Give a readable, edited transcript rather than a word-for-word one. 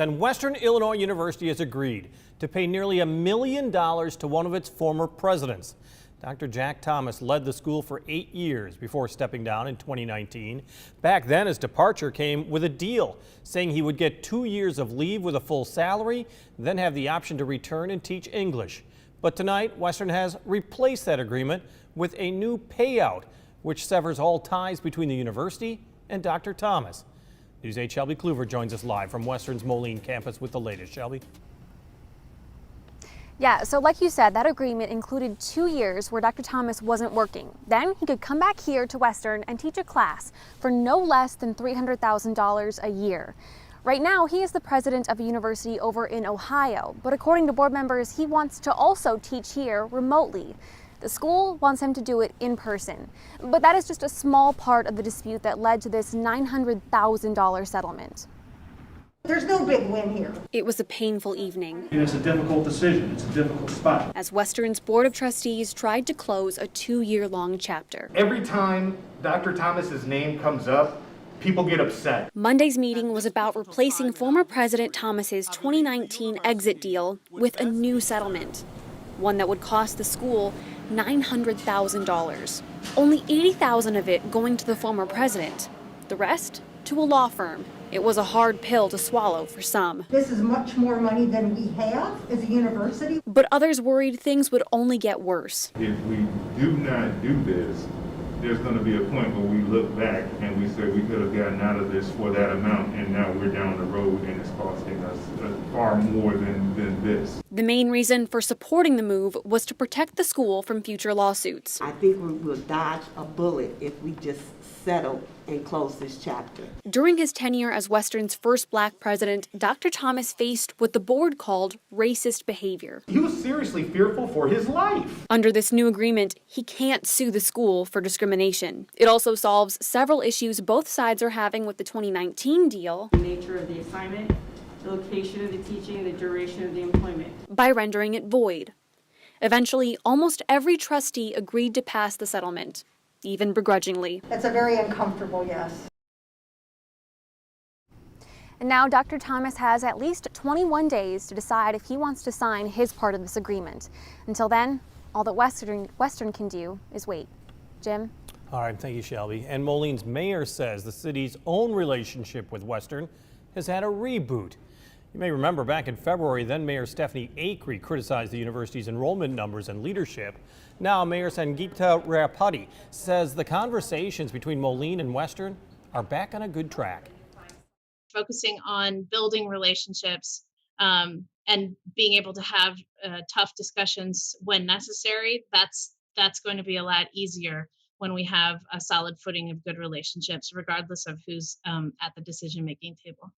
And Western Illinois University has agreed to pay nearly $1 million to one of its former presidents. Dr. Jack Thomas led the school for 8 years before stepping down in 2019. Back then, his departure came with a deal, saying he would get 2 years of leave with a full salary, then have the option to return and teach English. But tonight, Western has replaced that agreement with a new payout, which severs all ties between the university and Dr. Thomas. News 8 Shelby Kluver joins us live from Western's Moline campus with the latest. Shelby? Yeah, so like you said, that agreement included 2 years where Dr. Thomas wasn't working. Then he could come back here to Western and teach a class for no less than $300,000 a year. Right now, he is the president of a university over in Ohio, but according to board members, he wants to also teach here remotely. The school wants him to do it in person, but that is just a small part of the dispute that led to this $900,000 settlement. There's no big win here. It was a painful evening. It's a difficult decision. It's a difficult spot. As Western's Board of Trustees tried to close a 2-year-long chapter. Every time Dr. Thomas's name comes up, people get upset. Monday's meeting was about replacing former President Thomas's 2019 exit deal with a new settlement, one that would cost the school $900,000. Only $80,000 of it going to the former president, the rest to a law firm. It was a hard pill to swallow for some. This is much more money than we have as a university. But others worried things would only get worse. If we do not do this, there's going to be a point where we look back and we say we could have gotten out of this for that amount, and now we're down the road and it's costing us far more than this. The main reason for supporting the move was to protect the school from future lawsuits. I think we will dodge a bullet if we just settle and close this chapter. During his tenure as Western's first black president, Dr. Thomas faced what the board called racist behavior. He was seriously fearful for his life. Under this new agreement, he can't sue the school for discrimination. It also solves several issues both sides are having with the 2019 deal. The nature of the assignment, the location of the teaching, the duration of the employment. By rendering it void. Eventually, almost every trustee agreed to pass the settlement, even begrudgingly. That's a very uncomfortable yes. And now Dr. Thomas has at least 21 days to decide if he wants to sign his part of this agreement. Until then, all that Western can do is wait. Jim? All right, thank you, Shelby. And Moline's mayor says the city's own relationship with Western has had a reboot. You may remember back in February, then Mayor Stephanie Acree criticized the university's enrollment numbers and leadership. Now Mayor Sangeeta Rapati says the conversations between Moline and Western are back on a good track. Focusing on building relationships and being able to have tough discussions when necessary, that's going to be a lot easier when we have a solid footing of good relationships, regardless of who's at the decision-making table.